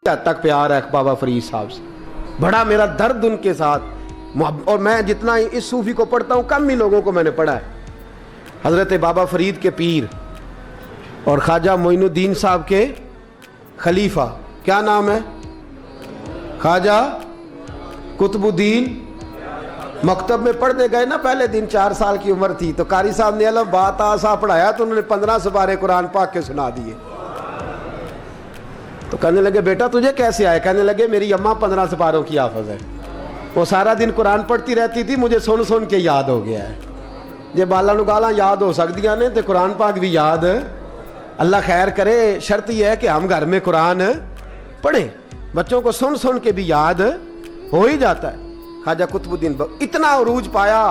تک پیار ہے بابا فرید صاحب سے, بڑا میرا درد ان کے ساتھ. اور میں جتنا اس صوفی کو پڑھتا ہوں کم ہی لوگوں کو میں نے پڑھا ہے. حضرت بابا فرید کے پیر اور خواجہ معین الدین صاحب کے خلیفہ, کیا نام ہے؟ خواجہ قطب الدین. مکتب میں پڑھنے گئے نا پہلے دن, 4 سال کی عمر تھی, تو قاری صاحب نے الف با تا سا پڑھایا تو انہوں نے 15 سپارے قرآن پاک کے سنا دیے. تو کہنے لگے بیٹا تجھے کیسے آئے؟ کہنے لگے میری اماں 15 سپاروں کی حافظ ہے, وہ سارا دن قرآن پڑھتی رہتی تھی, مجھے سن سن کے یاد ہو گیا ہے. جب بالا نگالا یاد ہو سکدیاں نے تو قرآن پاک بھی یاد, اللہ خیر کرے. شرط یہ ہے کہ ہم گھر میں قرآن پڑھیں, بچوں کو سن سن کے بھی یاد ہو ہی جاتا ہے. خواجہ قطب الدین اتنا عروج پایا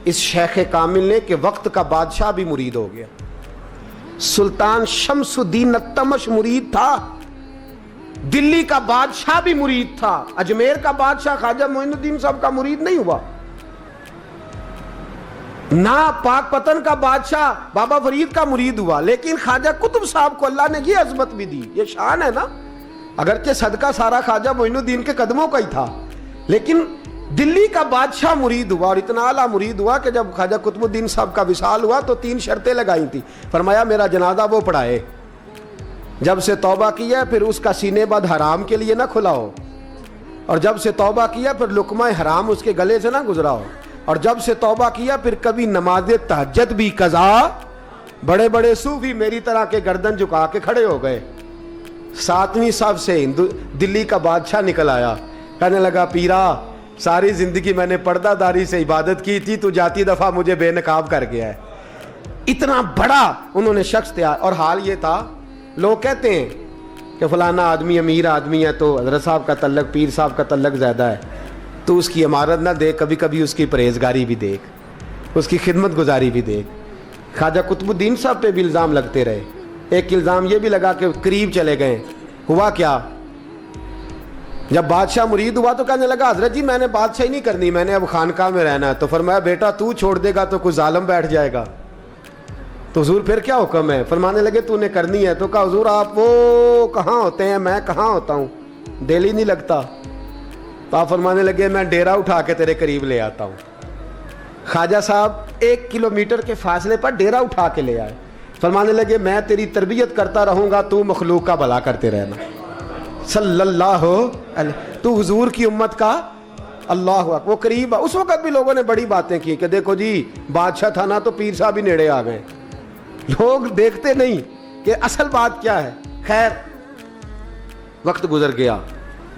اس شیخ کامل نے کہ وقت کا بادشاہ بھی مرید ہو گیا. سلطان شمس الدین التمش مرید تھا, دلی کا بادشاہ بھی مرید تھا, اجمیر کا بادشاہ خواجہ معین الدین صاحب کا مرید نہیں ہوا, نہ پاک پتن کا بادشاہ بابا فرید کا مرید ہوا. لیکن خواجہ قطب صاحب کو اللہ نے یہ عظمت بھی دی, یہ شان ہے نا. اگرچہ صدقہ سارا خواجہ معین الدین کے قدموں کا ہی تھا, لیکن دلی کا بادشاہ مرید ہوا, اور اتنا اعلیٰ مرید ہوا کہ جب خواجہ قطب الدین صاحب کا وصال ہوا تو 3 شرطیں لگائی تھی. فرمایا میرا جنازہ وہ پڑھائے, جب سے توبہ کیا پھر اس کا سینے بد حرام کے لیے نہ کھلا ہو, اور جب سے توبہ کیا پھر لقمہ حرام اس کے گلے سے نہ گزرا ہو, اور جب سے توبہ کیا پھر کبھی نماز تہجد بھی قضا. بڑے بڑے صوفی میری طرح کے گردن جھکا کے کھڑے ہو گئے. 7ویں صف سے دلی کا بادشاہ نکل آیا, کہنے لگا پیرا ساری زندگی میں نے پردہ داری سے عبادت کی تھی, تو جاتی دفعہ مجھے بے نقاب کر گیا ہے. اتنا بڑا انہوں نے شخص تیار. اور حال یہ تھا, لوگ کہتے ہیں کہ فلانا آدمی امیر آدمی ہے تو حضرت صاحب کا تعلق پیر صاحب کا تعلق زیادہ ہے, تو اس کی عمارت نہ دیکھ, کبھی کبھی اس کی پرہیزگاری بھی دیکھ, اس کی خدمت گزاری بھی دیکھ. خواجہ قطب الدین صاحب پہ بھی الزام لگتے رہے. ایک الزام یہ بھی لگا کہ قریب چلے گئے. ہوا کیا, جب بادشاہ مرید ہوا تو کہنے لگا حضرت جی میں نے بادشاہی نہیں کرنی, میں نے اب خانقاہ میں رہنا ہے. تو فرمایا بیٹا تو چھوڑ دے گا تو کوئی ظالم بیٹھ جائے گا. تو حضور پھر کیا حکم ہے؟ فرمانے لگے تو نے کرنی ہے. تو کہا حضور آپ وہ کہاں ہوتے ہیں, میں کہاں ہوتا ہوں, دل ہی نہیں لگتا. تو آپ فرمانے لگے میں ڈیرا اٹھا کے تیرے قریب لے آتا ہوں. خواجہ صاحب 1 کلومیٹر کے فاصلے پر ڈیرا اٹھا کے لے آئے. فرمانے لگے میں تیری تربیت کرتا رہوں گا, تو مخلوق کا بھلا کرتے رہنا. صلی اللہ علیہ, تو حضور کی امت کا اللہ اکبر. وہ قریب, اس وقت بھی لوگوں نے بڑی باتیں کی کہ دیکھو جی بادشاہ تھا نا تو پیر صاحب ہی نیڑے آ گئے. لوگ دیکھتے نہیں کہ اصل بات کیا ہے. خیر وقت گزر گیا,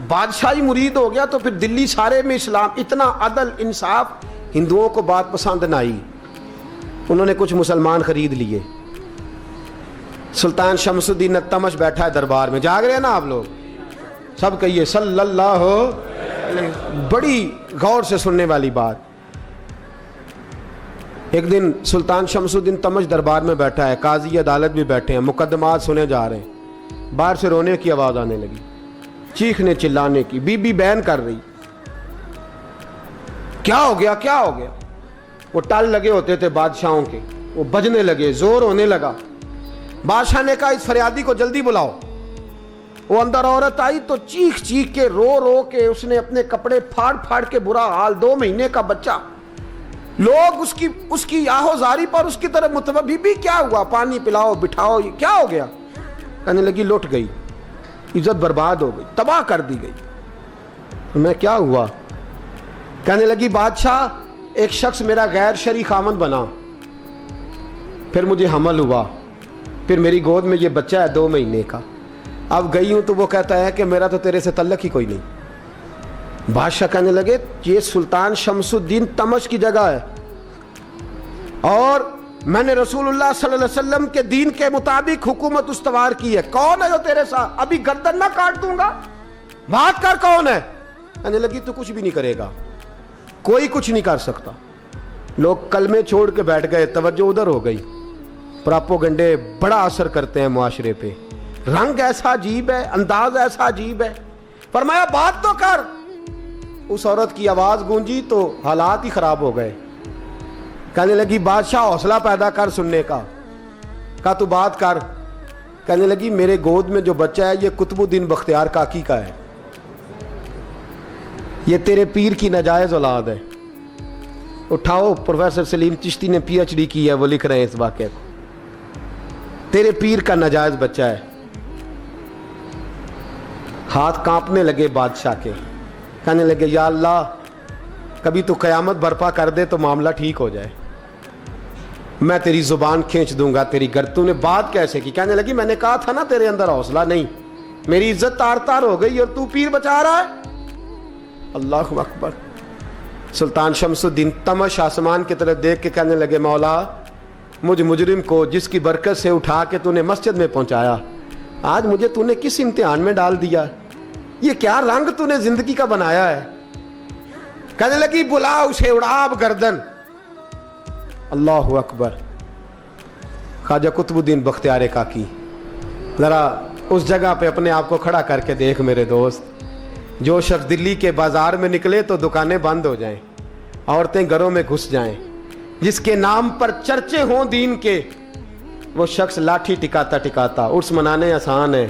بادشاہی مرید ہو گیا, تو پھر دلی سارے میں اسلام, اتنا عدل انصاف, ہندوؤں کو بات پسند نہ آئی. انہوں نے کچھ مسلمان خرید لیے. سلطان شمس الدین التمش بیٹھا ہے دربار میں, جاگ رہے ہیں نا آپ لوگ, سب کہیے صلی اللہ علیہ. بڑی غور سے سننے والی بات. ایک دن سلطان شمس الدین تمش دربار میں بیٹھا ہے, قاضی عدالت بھی بیٹھے ہیں, مقدمات سنے جا رہے ہیں. باہر سے رونے کی آواز آنے لگی, چیخنے چلانے کی. بی بی بیان کر رہی, کیا ہو گیا کیا ہو گیا. وہ ٹال لگے ہوتے تھے بادشاہوں کے, وہ بجنے لگے, زور ہونے لگا. بادشاہ نے کہا اس فریادی کو جلدی بلاؤ. وہ اندر عورت آئی تو چیخ چیخ کے رو رو کے اس نے اپنے کپڑے پھاڑ پھاڑ کے, برا حال, 2 مہینے کا بچہ. لوگ اس کی آہو زاری پر اس کی طرف متوجہ. بی بی کیا ہوا, پانی پلاؤ بٹھاؤ, یہ کیا ہو گیا. کہنے لگی لٹ گئی, عزت برباد ہو گئی, تباہ کر دی گئی. میں کیا ہوا؟ کہنے لگی بادشاہ ایک شخص میرا غیر شرعی خامند بنا, پھر مجھے حمل ہوا, پھر میری گود میں یہ بچہ ہے 2 مہینے کا. اب گئی ہوں تو وہ کہتا ہے کہ میرا تو تیرے سے تعلق ہی کوئی نہیں. بادشاہ کہنے لگے یہ سلطان شمس الدین تمش کی جگہ ہے, اور میں نے رسول اللہ صلی اللہ علیہ وسلم کے دین کے مطابق حکومت استوار کی ہے. کون ہے جو تیرے ساتھ؟ ابھی گردن نہ کاٹ دوں گا, بات کر کون ہے. کہنے لگی تو کچھ بھی نہیں کرے گا, کوئی کچھ نہیں کر سکتا. لوگ کلمے چھوڑ کے بیٹھ گئے, توجہ ادھر ہو گئی. پراپوگنڈے بڑا اثر کرتے ہیں معاشرے پہ. رنگ ایسا عجیب ہے, انداز ایسا عجیب ہے. فرمایا بات تو کر. اس عورت کی آواز گونجی تو حالات ہی خراب ہو گئے. کہنے لگی بادشاہ حوصلہ پیدا کر سننے کا. کہا تو بات کر. کہنے لگی میرے گود میں جو بچہ ہے یہ قطب الدین بختیار کاکی کا ہے، یہ تیرے پیر کی ناجائز اولاد ہے۔ اٹھاؤ، پروفیسر سلیم چشتی نے پی ایچ ڈی کی ہے، وہ لکھ رہے ہیں اس واقعے کو، تیرے پیر کا ناجائز بچہ ہے۔ ہاتھ کانپنے لگے بادشاہ کے، کہنے لگے یا اللہ کبھی تو قیامت برپا کر دے تو معاملہ ٹھیک ہو جائے، میں تیری زبان کھینچ دوں گا تیری تو نے بات کیسے کی؟ کہنے لگی میں نے کہا تھا نا تیرے اندر حوصلہ نہیں، میری عزت تار تار ہو گئی اور تو پیر بچا رہا ہے۔ اللہ اکبر۔ سلطان شمس الدین تمش آسمان کی طرف دیکھ کے کہنے لگے مولا مجھ مجرم کو جس کی برکت سے اٹھا کے تو نے مسجد میں پہنچایا، آج مجھے تو نے کس امتحان میں ڈال دیا؟ یہ کیا رنگ تو نے زندگی کا بنایا ہے؟ کہنے لگی بلا اسے، اڑا اب گردن۔ اللہ اکبر۔ خواجہ قطب الدین بختیار کاکی، ذرا اس جگہ پہ اپنے آپ کو کھڑا کر کے دیکھ میرے دوست۔ جو شخص دلی کے بازار میں نکلے تو دکانیں بند ہو جائیں، عورتیں گھروں میں گھس جائیں، جس کے نام پر چرچے ہوں دین کے، وہ شخص لاٹھی ٹکاتا ٹکاتا، عرس منانے آسان ہے،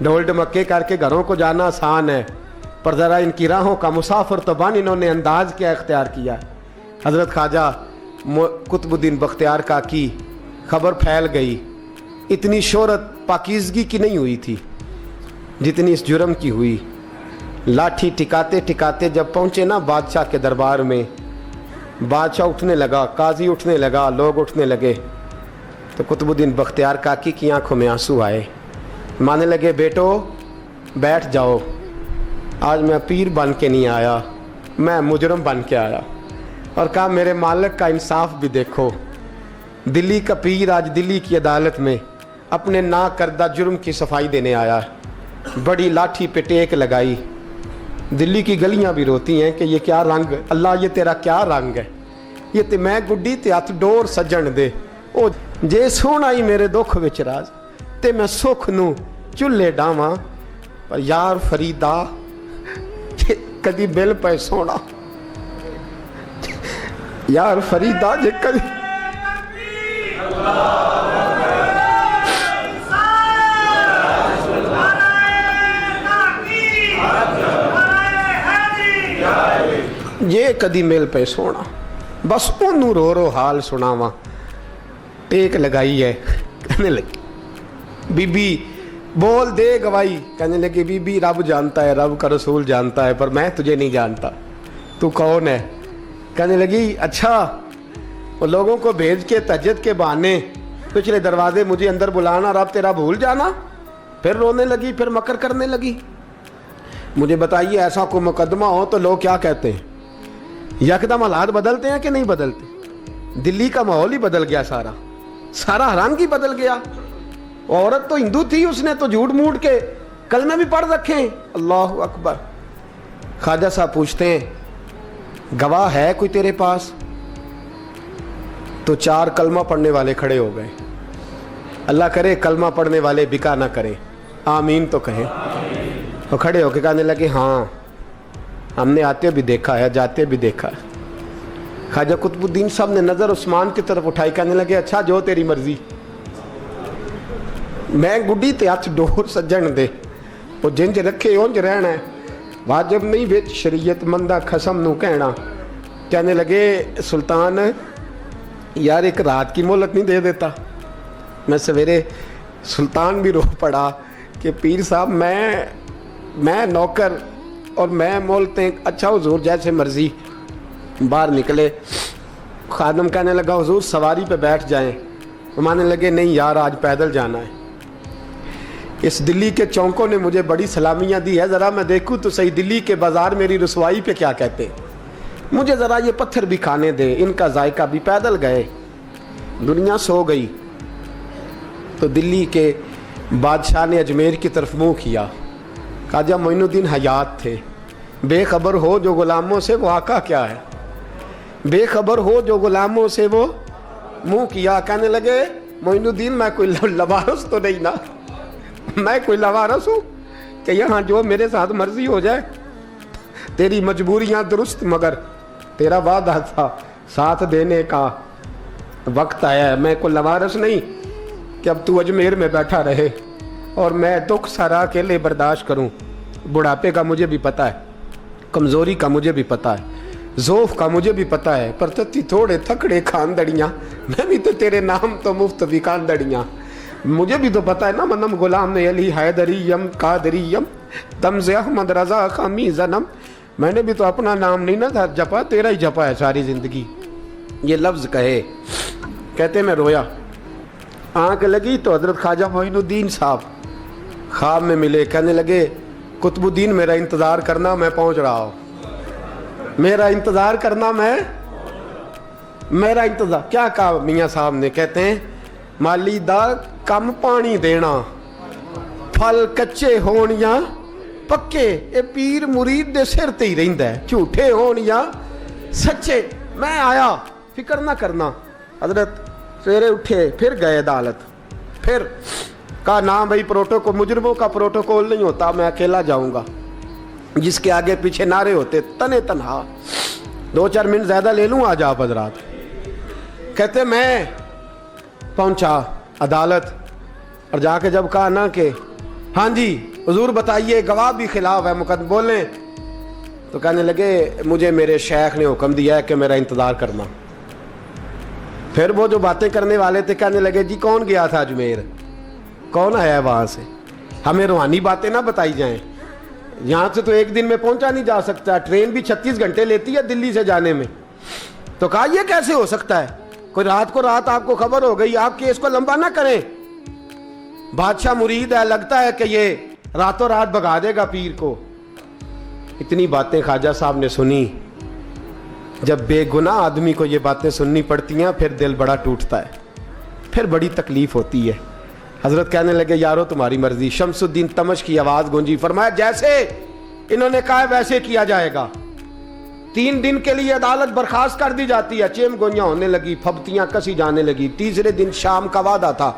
ڈھول ڈمکے کر کے گھروں کو جانا آسان ہے، پر ذرا ان کی راہوں کا مسافر تو بن انہوں نے انداز کیا اختیار کیا۔ حضرت خواجہ قطب الدین بختیار کاکی، خبر پھیل گئی، اتنی شہرت پاکیزگی کی نہیں ہوئی تھی جتنی اس جرم کی ہوئی۔ لاٹھی ٹکاتے ٹکاتے جب پہنچے نا بادشاہ کے دربار میں، بادشاہ اٹھنے لگا، قاضی اٹھنے لگا، لوگ اٹھنے لگے، تو قطب الدین بختیار کاکی کی آنکھوں میں آنسو آئے، مانے لگے بیٹو بیٹھ جاؤ، آج میں پیر بن کے نہیں آیا، میں مجرم بن کے آیا۔ اور کہا میرے مالک کا انصاف بھی دیکھو، دلی کا پیر آج دلی کی عدالت میں اپنے نا کردہ جرم کی صفائی دینے آیا ہے، بڑی لاٹھی پہ ٹیک لگائی، دلی کی گلیاں بھی روتی ہیں کہ یہ کیا رنگ، اللہ یہ تیرا کیا رنگ ہے، یہ تے میں گڈی تے ہاتھ ڈور سجن دے، او جے سونا ہی میرے دکھ وچ راز، تے میں سکھ نو چلے ڈاواں، پر یار فریدا کدی بل پہ سونا، یار فریدا جے کدی یہ کدی مل پہ سونا، بس انہوں رو رو حال سناواں، ٹیک لگائی ہے۔ کہنے لگی بی بی بول دے گواہی، کہنے لگی بی بی رب جانتا ہے، رب کا رسول جانتا ہے، پر میں تجھے نہیں جانتا، تو کون ہے؟ کہنے لگی اچھا وہ لوگوں کو بھیج کے تہجد کے بہانے پچھلے دروازے مجھے اندر بلانا، رب تیرا بھول جانا۔ پھر رونے لگی، پھر مکر کرنے لگی۔ مجھے بتائیے ایسا کوئی مقدمہ ہو تو لوگ کیا کہتے ہیں؟ یکدم حالات بدلتے ہیں کہ نہیں بدلتے؟ دلی کا ماحول ہی بدل گیا، سارا رنگ ہی بدل گیا۔ عورت تو ہندو تھی، اس نے تو جھوٹ موٹ کے کلمے بھی پڑھ رکھے ہیں۔ اللہ اکبر۔ خواجہ صاحب پوچھتے ہیں گواہ ہے کوئی تیرے پاس؟ تو 4 کلمہ پڑھنے والے کھڑے ہو گئے۔ اللہ کرے کلمہ پڑھنے والے بکا نہ کریں، آمین تو کہیں۔ وہ کھڑے ہو کے کہنے لگے ہاں ہم نے آتے بھی دیکھا ہے، جاتے بھی دیکھا ہے۔ خواجہ قطب الدین صاحب نے نظر عثمان کی طرف اٹھائی، کہنے لگے اچھا جو تیری مرضی، میں گڈی تے ہاتھ ڈور سجن دے، وہ جنج رکھے اونج رہنا ہے، واجب نہیں وچ شریعت مندہ قسم نو کہنا۔ کہنے لگے سلطان یار ایک رات کی مہلت نہیں دے دیتا؟ میں سویرے سلطان بھی رو پڑا کہ پیر صاحب میں نوکر اور میں مولتے، اچھا حضور جیسے مرضی۔ باہر نکلے، خادم کہنے لگا حضور سواری پہ بیٹھ جائیں، مانے لگے نہیں یار آج پیدل جانا ہے، اس دلی کے چونکوں نے مجھے بڑی سلامیاں دی ہے، ذرا میں دیکھوں تو صحیح دلی کے بازار میری رسوائی پہ کیا کہتے ہیں، مجھے ذرا یہ پتھر بھی کھانے دے، ان کا ذائقہ بھی۔ پیدل گئے، دنیا سو گئی تو دلی کے بادشاہ نے اجمیر کی طرف منہ کیا۔ خواجہ معین الدین حیات تھے، بے خبر ہو جو غلاموں سے وہ آقا کیا ہے، بے خبر ہو جو غلاموں سے وہ منہ کیا۔ کہنے لگے معین الدین میں کوئی لوارس تو نہیں نا، میں کوئی لوارس ہوں کہ یہاں جو میرے ساتھ مرضی ہو جائے؟ تیری مجبوریاں درست، مگر تیرا وعدہ تھا ساتھ دینے کا، وقت آیا ہے، میں کوئی لوارس نہیں۔ کہ اب تو اجمیر میں بیٹھا رہے اور میں دکھ سارا اکیلے برداشت کروں. بڑھاپے کا مجھے بھی پتہ ہے, کمزوری کا مجھے بھی پتہ ہے, ذوف کا مجھے بھی پتہ ہے, پر تتی تھوڑے تھکڑے خاندڑیاں, میں بھی تو تیرے نام تو مفت بھی خاندڑیاں. مجھے بھی تو پتہ ہے نا, منم غلام علی حیدریم قادریم تمز احمد رضا خامی زنم. میں نے بھی تو اپنا نام نہیں نہ تھا جپا, تیرا ہی جپا ہے ساری زندگی. یہ لفظ کہے, کہتے میں رویا. آنکھ لگی تو حضرت خواجہ معین الدین صاحب خواب میں ملے. کہنے لگے قطب الدین میرا انتظار کرنا, میں پہنچ رہا ہوں. میرا انتظار کرنا, میرا انتظار. کیا کہا میاں صاحب نے؟ کہتے ہیں مالی دا کم پانی دینا, پھل کچے ہون یا پکے, اے پیر مرید دے سر تے ہی رہندا ہے, جھوٹے ہون یا سچے. میں آیا, فکر نہ کرنا. حضرت سویرے اٹھے, پھر گئے عدالت. پھر کہا نہ بھائی پروٹوکول, مجرموں کا پروٹوکول نہیں ہوتا, میں اکیلا جاؤں گا. جس کے آگے پیچھے نعرے ہوتے تنے تنہا. 2-4 منٹ زیادہ لے لوں آج آپ حضرات. کہتے میں پہنچا عدالت اور جا کے جب کہا نا کہ ہاں جی حضور بتائیے, گواہ بھی خلاف ہے, مقدم بولیں, تو کہنے لگے مجھے میرے شیخ نے حکم دیا ہے کہ میرا انتظار کرنا. پھر وہ جو باتیں کرنے والے تھے کہنے لگے جی کون گیا تھا اجمیر, کون آیا ہے وہاں سے, ہمیں روحانی باتیں نہ بتائی جائیں. یہاں سے تو ایک دن میں پہنچا نہیں جا سکتا, ٹرین بھی 36 گھنٹے لیتی ہے دلی سے جانے میں. تو کہا یہ کیسے ہو سکتا ہے, کوئی رات کو رات آپ کو خبر ہو گئی, آپ کیس کو لمبا نہ کریں. بادشاہ مرید ہے, لگتا ہے کہ یہ راتوں رات بھگا دے گا پیر کو. اتنی باتیں خواجہ صاحب نے سنی. جب بے گناہ آدمی کو یہ باتیں سننی پڑتی ہیں پھر دل بڑا ٹوٹتا ہے, پھر بڑی تکلیف ہوتی ہے. حضرت کہنے لگے یارو تمہاری مرضی. شمس الدین تمش کی آواز گونجی. فرمایا جیسے انہوں نے کہا ویسے کیا جائے گا. 3 دن کے لیے عدالت برخاست کر دی جاتی ہے. چیم گونیاں ہونے لگی, پھبتیاں کسی جانے لگی. تیسرے دن شام کا وعدہ تھا,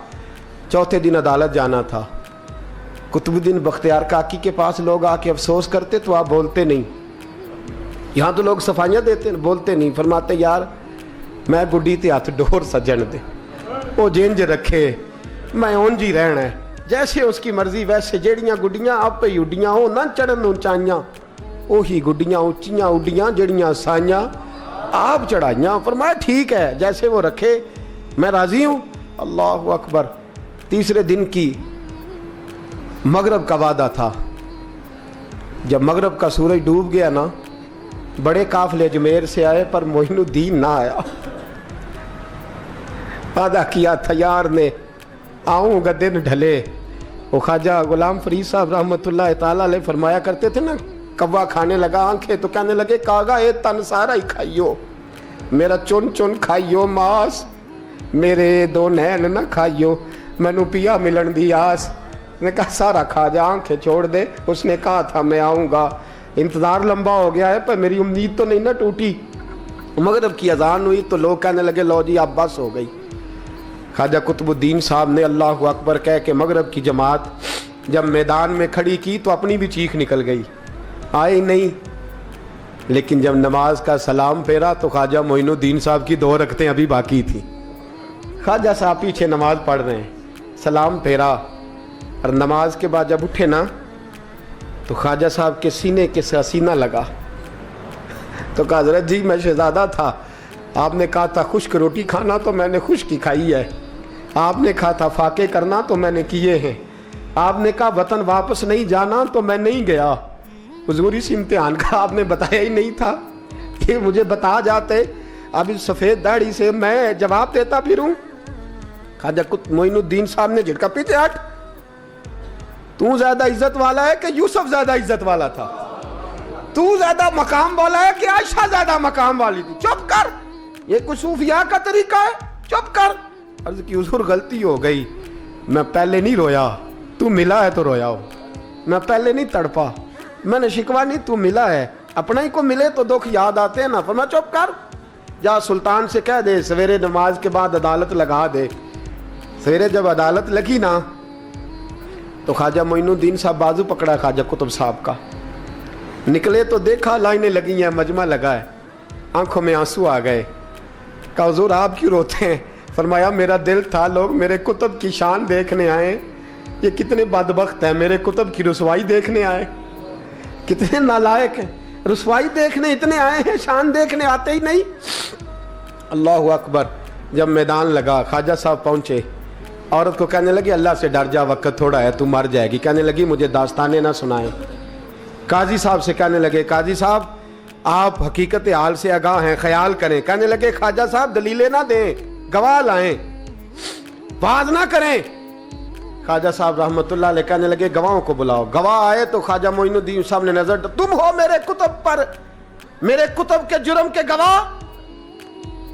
چوتھے دن عدالت جانا تھا. قطب الدین بختیار کاکی کے پاس لوگ آ کے افسوس کرتے تو آپ بولتے نہیں. یہاں تو لوگ صفائیاں دیتے بولتے نہیں. فرماتے یار میں گڈی تے ہاتھ ڈور سجن دے, وہ جنج رکھے, میں اونج ہی رہنا ہے, جیسے اس کی مرضی ویسے. جیڑیاں گڈیاں آپ پہ اڈیاں ہو نہ چڑھن اونچائیاں, وہی گڈیاں اونچیاں اڈیاں جڑیاں سائیاں آپ چڑھائیاں. فرمایا ٹھیک ہے جیسے وہ رکھے, میں راضی ہوں. اللہ اکبر. تیسرے دن کی مغرب کا وعدہ تھا. جب مغرب کا سورج ڈوب گیا نا, بڑے قافلے اجمیر سے آئے پر معین الدین نہ آیا. وعدہ کیا تھا یار نے, آؤں گا دن ڈھلے. وہ خواجہ غلام فرید صاحب رحمۃ اللہ تعالیٰ علیہ فرمایا کرتے تھے نا, کوا کھانے لگا آنکھیں تو کہنے لگے کاغا اے تن سارا ہی کھائیو, میرا چن چن کھائیو ماس, میرے 2 نین نہ کھائیو, مینو پیا ملن دی آس. نے کہا سارا کھا جا, آنکھیں چھوڑ دے. اس نے کہا تھا میں آؤں گا, انتظار لمبا ہو گیا ہے پر میری امید تو نہیں نہ ٹوٹی. مغرب کی اذان ہوئی تو لوگ کہنے لگے لو جی اب بس ہو گئی. خواجہ قطب الدین صاحب نے اللہ اکبر کہہ کے مغرب کی جماعت جب میدان میں کھڑی کی تو اپنی بھی چیخ نکل گئی, آئی نہیں. لیکن جب نماز کا سلام پھیرا تو خواجہ معین الدین صاحب کی 2 رکعتیں ابھی باقی تھیں. خواجہ صاحب پیچھے نماز پڑھ رہے ہیں, سلام پھیرا اور نماز کے بعد جب اٹھے نا تو خواجہ صاحب کے سینے کے سینہ لگا. تو کہا حضرت جی میں شہزادہ تھا, آپ نے کہا تھا خشک روٹی کھانا تو میں نے خشک کی کھائی ہے, آپ نے کہا تھا فاقے کرنا تو میں نے کیے ہیں, آپ نے کہا وطن واپس نہیں جانا تو میں نہیں گیا. حضور اس امتحان کا آپ نے بتایا ہی نہیں تھا, یہ مجھے بتا جاتے اب اس سفید داڑھی سے میں جواب دیتا پھروں. خواجہ معین الدین صاحب نے جھٹکا, پیچھے ہٹ, تو زیادہ عزت والا ہے کہ یوسف زیادہ عزت والا تھا, تو زیادہ مقام والا ہے کہ عائشہ زیادہ مقام والی تھی, چپ کر, یہ کوئی صوفیاء کا طریقہ ہے, چپ کر. عرض کی حضور غلطی ہو گئی, میں پہلے نہیں رویا, تو ملا ہے تو رویا ہو, میں پہلے نہیں تڑپا, میں نے شکوا نہیں, تو ملا ہے, اپنا ہی کو ملے تو دکھ یاد آتے ہیں نا. فرمایا چپ کر, جا سلطان سے کہہ دے سویرے نماز کے بعد عدالت لگا دے. سویرے جب عدالت لگی نا تو خواجہ معین الدین صاحب بازو پکڑا خواجہ قطب صاحب کا, نکلے تو دیکھا لائنیں لگی ہیں, مجمع لگا ہے, آنکھوں میں آنسو آ گئے. کہا حضور آپ کیوں روتے ہیں؟ فرمایا میرا دل تھا لوگ میرے کتب کی شان دیکھنے آئے، یہ کتنے بدبخت ہیں، میرے کتب کی رسوائی دیکھنے آئے، کتنے نالائق ہیں، رسوائی دیکھنے اتنے آئے ہیں، شان دیکھنے آتے ہی نہیں۔ اللہ اکبر۔ جب میدان لگا خواجہ صاحب پہنچے، عورت کو کہنے لگی اللہ سے ڈر جا، وقت تھوڑا ہے، تو مر جائے گی۔ کہنے لگی مجھے داستانیں نہ سنائیں۔ قاضی صاحب سے کہنے لگے قاضی صاحب آپ حقیقت حال سے آگاہ ہیں، خیال کریں۔ کہنے لگے خواجہ صاحب دلیلیں نہ دیں، گواہ لائیں، باز نہ کریں۔ خواجہ صاحب رحمت اللہ علیہ کہنے لگے گواہوں کو بلاؤ۔ گواہ آئے تو خواجہ معین الدین صاحب نے نظر، تم ہو میرے کتب پر، میرے کتب کے جرم کے گواہ؟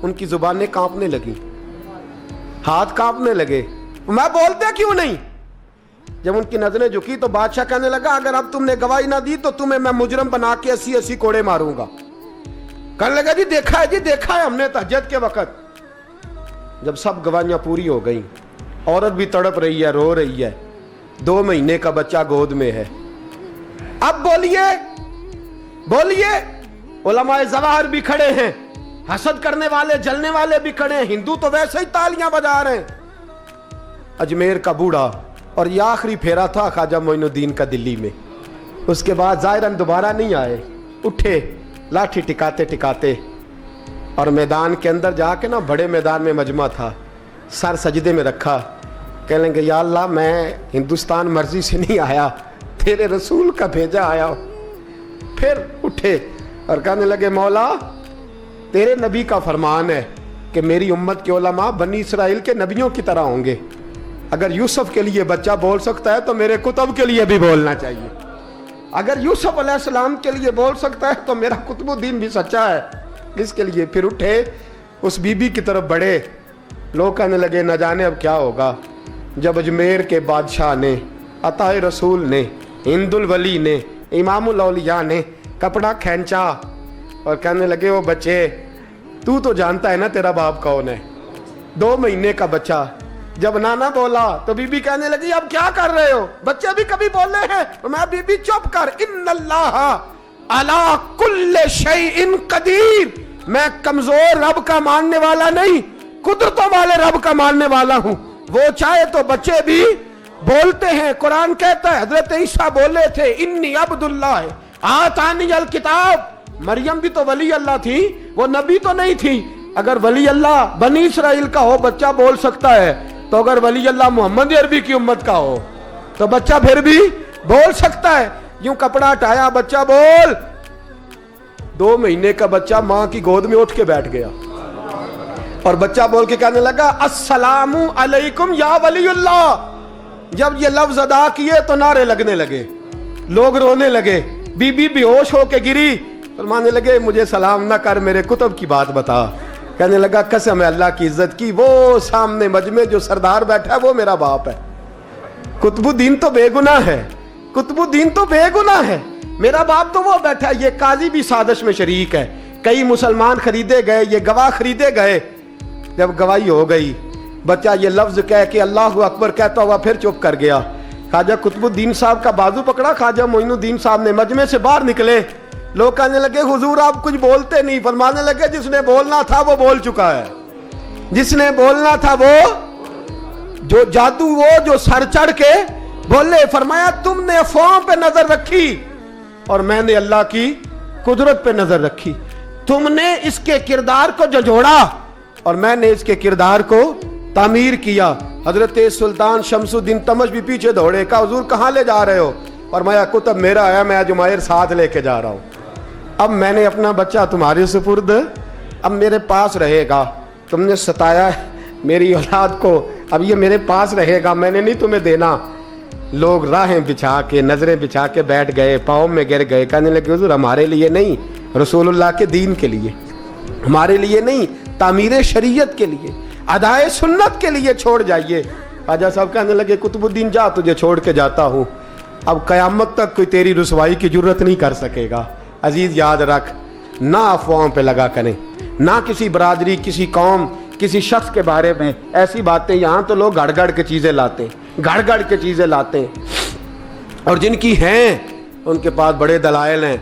ان کی زبانیں کانپنے لگی، ہاتھ کانپنے لگے، میں بولتے کیوں نہیں؟ جب ان کی نظریں جھکی تو بادشاہ کہنے لگا اگر اب تم نے گواہی نہ دی تو تمہیں میں مجرم بنا کے 80 کوڑے ماروں گا۔ کہنے لگا جی دیکھا ہے ہم نے تہجد کے وقت۔ جب سب گواہیاں پوری ہو گئیں، عورت بھی تڑپ رہی ہے، رو رہی ہے، 2 مہینے کا بچہ گود میں ہے۔ اب بولیے، علماء ظواہر بھی کھڑے ہیں، حسد کرنے والے جلنے والے بھی کھڑے ہیں، ہندو تو ویسے ہی تالیاں بجا رہے ہیں۔ اجمیر کا بوڑھا، اور یہ آخری پھیرا تھا خواجہ معین الدین کا دلی میں، اس کے بعد ظاہراً دوبارہ نہیں آئے۔ اٹھے لاٹھی ٹکاتے اور میدان کے اندر جا کے نا، بڑے میدان میں مجمع تھا، سر سجدے میں رکھا، کہنے لگے یا اللہ میں ہندوستان مرضی سے نہیں آیا، تیرے رسول کا بھیجا آیا ہوں۔ پھر اٹھے اور کہنے لگے مولا تیرے نبی کا فرمان ہے کہ میری امت کے علماء بنی اسرائیل کے نبیوں کی طرح ہوں گے، اگر یوسف کے لیے بچہ بول سکتا ہے تو میرے کتب کے لیے بھی بولنا چاہیے، اگر یوسف علیہ السلام کے لیے بول سکتا ہے تو میرا قطب الدین بھی سچا ہے، اس کے لیے۔ پھر اٹھے اس بی بی کی طرف بڑھے، لوگ کہنے لگے نہ جانے اب کیا ہوگا۔ جب اجمیر کے بادشاہ نے، عطا رسول نے، ہند الولی نے، امام الاولیاء نے کپڑا کھینچا اور کہنے لگے وہ بچے تو جانتا ہے نا تیرا باپ کون ہے، 2 مہینے کا بچہ۔ جب نانا بولا تو بی بی کہنے لگی اب کیا کر رہے ہو، بچے بھی کبھی بولے ہیں؟ میں بی بی چپ کر، ان اللہ علی کل شیء قدیر، میں کمزور رب کا ماننے والا نہیں، قدرتوں والے رب کا ماننے والا ہوں، وہ چاہے تو بچے بھی بولتے ہیں۔ قرآن کہتا ہے حضرت عیسیٰ بولے تھے انی عبداللہ آتانی الکتاب، مریم بھی تو ولی اللہ تھی، وہ نبی تو نہیں تھی۔ اگر ولی اللہ بنی اسرائیل کا ہو بچہ بول سکتا ہے، تو اگر ولی اللہ محمد عربی کی امت کا ہو تو بچہ پھر بھی بول سکتا ہے۔ یوں کپڑا ہٹایا، بچہ بول، 2 مہینے کا بچہ ماں کی گود میں اٹھ کے بیٹھ گیا اور بچہ بول کے کہنے لگا السلام علیکم یا ولی اللہ۔ جب یہ لفظ ادا کیے تو نعرے لگنے لگے، لوگ رونے لگے، بی بی بے ہوش ہو کے گری، فرمانے لگے مجھے سلام نہ کر، میرے کتب کی بات بتا۔ کہنے لگا قسم ہے اللہ کی عزت کی، وہ سامنے مجمع جو سردار بیٹھا ہے وہ میرا باپ ہے، قطب الدین تو بے گناہ ہے، قطب الدین تو بے گناہ ہے، میرا باپ تو وہ بیٹھا ہے۔ یہ قاضی بھی سازش میں شریک ہے، کئی مسلمان خریدے گئے، یہ گواہ خریدے گئے۔ جب گواہی ہو گئی، بچہ یہ لفظ کہہ کے اللہ اکبر کہتا ہوا پھر چپ کر گیا۔ خواجہ قطب الدین صاحب کا بازو پکڑا، خواجہ معین الدین صاحب نے مجمع سے باہر نکلے، لوگ کہنے لگے حضور آپ کچھ بولتے نہیں، فرمانے لگے جس نے بولنا تھا وہ بول چکا ہے، جس نے بولنا تھا وہ، جو جادو وہ جو سر چڑھ کے بولے۔ فرمایا تم نے افواہوں پہ نظر رکھی اور میں نے اللہ کی قدرت پہ نظر رکھی، تم نے اس کے کردار کو جھنجھوڑا اور میں نے اس کے کردار کو تعمیر کیا۔ حضرت سلطان شمس الدین تمش بھی پیچھے دوڑے، کہا حضور کہاں لے جا رہے ہو؟ فرمایا کتب میرا آیا، میں جمائر ساتھ لے کے جا رہا ہوں، اب میں نے اپنا بچہ تمہارے سپرد، اب میرے پاس رہے گا، تم نے ستایا ہے میری اولاد کو، اب یہ میرے پاس رہے گا، میں نے نہیں تمہیں دینا۔ لوگ راہیں بچھا کے، نظریں بچھا کے بیٹھ گئے، پاؤں میں گر گئے، کہنے لگے حضور ہمارے لیے نہیں، رسول اللہ کے دین کے لیے، ہمارے لیے نہیں، تعمیر شریعت کے لیے، ادائے سنت کے لیے چھوڑ جائیے۔ خواجہ صاحب کہنے لگے قطب الدین جا، تجھے چھوڑ کے جاتا ہوں، اب قیامت تک کوئی تیری رسوائی کی جرت نہیں کر سکے گا۔ عزیز یاد رکھ، نہ افواہوں پہ لگا کریں، نہ کسی برادری، کسی قوم، کسی شخص کے بارے میں ایسی باتیں، یہاں تو لوگ گڑ گڑ کے چیزیں لاتے ہیں، گڑ گڑ کے چیزیں لاتے ہیں، اور جن کی ہیں ان کے پاس بڑے دلائل ہیں،